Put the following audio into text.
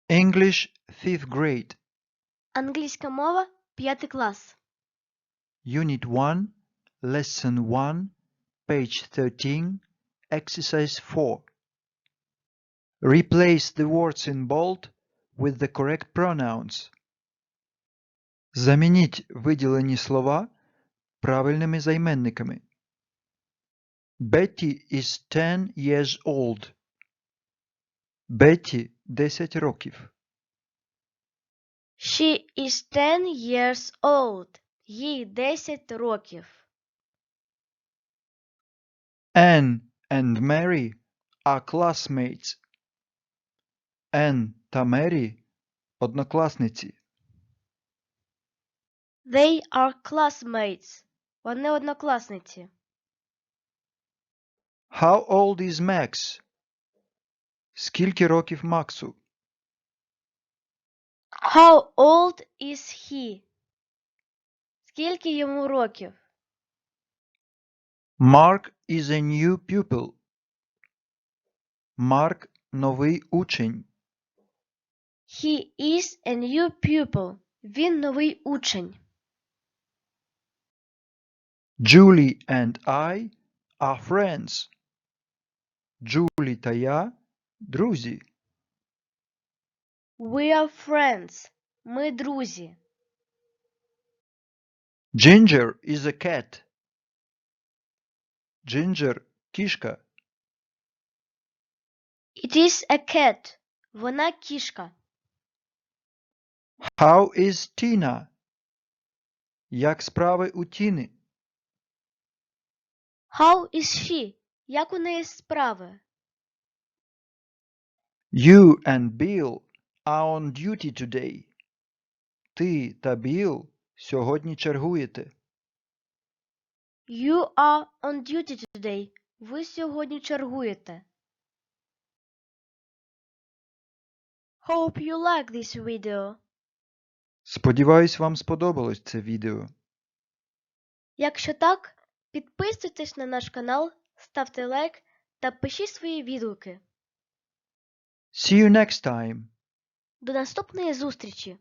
English 5th grade. Англійська мова, 5 клас. Unit 1, Lesson 1, page 13, exercise 4. Replace the words in bold with the correct pronouns. Замініть виділені слова правильними займенниками. Betty is 10 years old. Бетті 10 років. She is 10 years old. Їй 10 років. Anne and Mary are classmates. Anne та Мері – однокласниці. They are classmates. Вони однокласниці. How old is Max? Скільки років Максу? How old is he? Скільки йому років? Mark is a new pupil. Марк – новий учень. He is a new pupil. Він новий учень. Julie and I are friends. Джулі та я – друзі. We are friends. Ми друзі. Ginger is a cat. Ginger – кішка. It is a cat. Вона кішка. How is Tina? Як справи у Тіни? How is she? Як у неї справи? You and Bill are on duty today. Ти та Біл сьогодні чергуєте. You are on duty today. Ви сьогодні чергуєте. Hope you like this video. Сподіваюсь, вам сподобалось це відео. Якщо так, підписуйтесь на наш канал, ставте лайк та пишіть свої відгуки. See you next time. До наступної зустрічі!